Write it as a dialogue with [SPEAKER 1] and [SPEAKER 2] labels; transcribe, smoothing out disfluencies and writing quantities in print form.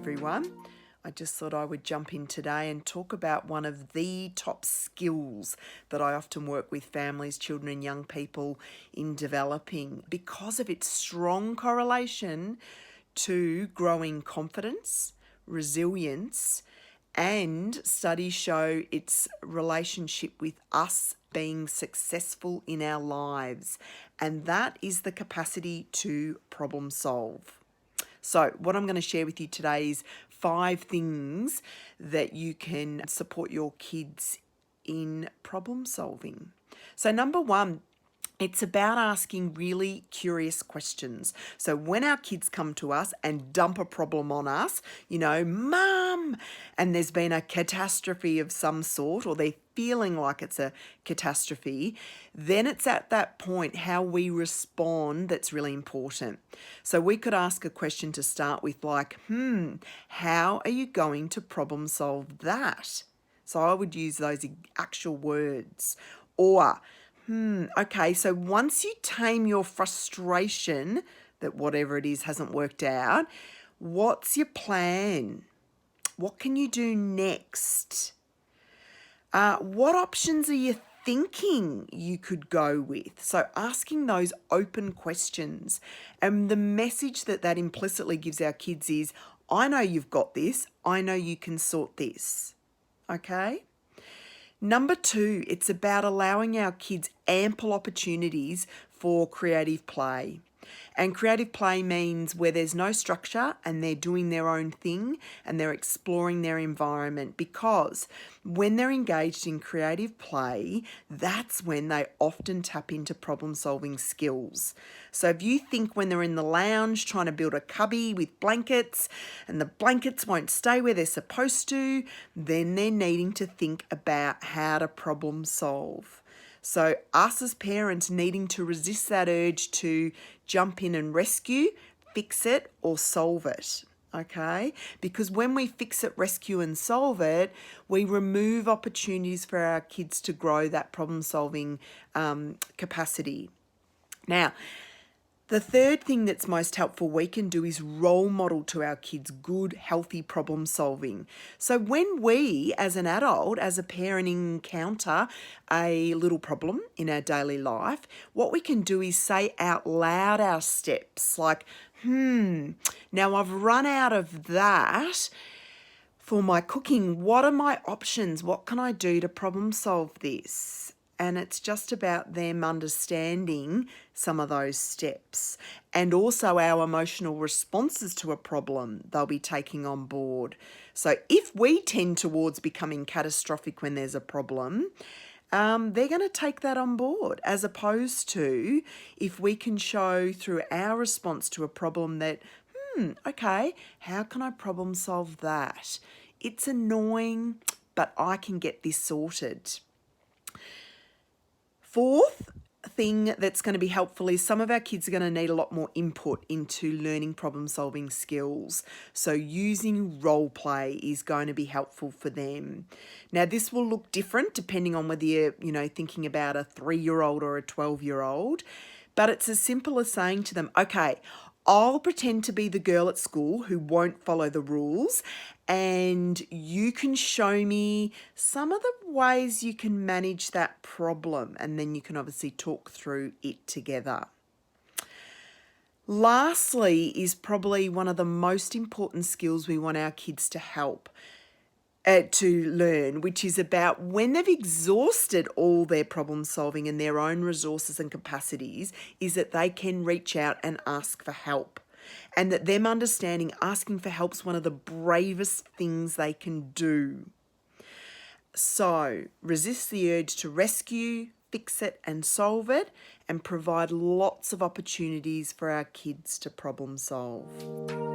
[SPEAKER 1] everyone. I just thought I would jump in today and talk about one of the top skills that I often work with families, children and young people in developing because of its strong correlation to growing confidence, resilience, and studies show its relationship with us being successful in our lives, and that is the capacity to problem solve. So what I'm going to share with you today is 5 things that you can support your kids in problem solving. So number 1, it's about asking really curious questions. So when our kids come to us and dump a problem on us, Mum, and there's been a catastrophe of some sort, or they're feeling like it's a catastrophe, then it's at that point how we respond that's really important. So we could ask a question to start with like, how are you going to problem solve that? So I would use those actual words. Or, okay, so once you tame your frustration that whatever it is hasn't worked out, what's your plan? What can you do next? What options are you thinking you could go with? So asking those open questions. And the message that implicitly gives our kids is, I know you've got this. I know you can sort this. Okay? Number 2, it's about allowing our kids ample opportunities for creative play. And creative play means where there's no structure and they're doing their own thing and they're exploring their environment, because when they're engaged in creative play, that's when they often tap into problem solving skills. So if you think when they're in the lounge trying to build a cubby with blankets and the blankets won't stay where they're supposed to, then they're needing to think about how to problem solve. So us as parents needing to resist that urge to jump in and rescue, fix it or solve it, okay? Because when we fix it, rescue and solve it, we remove opportunities for our kids to grow that problem solving capacity. Now, the third thing that's most helpful we can do is role model to our kids good, healthy problem solving. So when we, as an adult, as a parent, encounter a little problem in our daily life, what we can do is say out loud our steps like, now I've run out of that for my cooking. What are my options? What can I do to problem solve this? And it's just about them understanding some of those steps and also our emotional responses to a problem they'll be taking on board. So if we tend towards becoming catastrophic when there's a problem, they're going to take that on board, as opposed to if we can show through our response to a problem that, okay, how can I problem solve that? It's annoying, but I can get this sorted. Fourth thing that's going to be helpful is some of our kids are going to need a lot more input into learning problem solving skills. So using role play is going to be helpful for them. Now this will look different depending on whether you're, thinking about a 3-year-old or a 12-year-old, but it's as simple as saying to them, okay, I'll pretend to be the girl at school who won't follow the rules, and you can show me some of the ways you can manage that problem, and then you can obviously talk through it together. Lastly is probably one of the most important skills we want our kids to learn, which is about when they've exhausted all their problem solving and their own resources and capacities, is that they can reach out and ask for help. And that them understanding asking for help is one of the bravest things they can do. So resist the urge to rescue, fix it and solve it, and provide lots of opportunities for our kids to problem solve.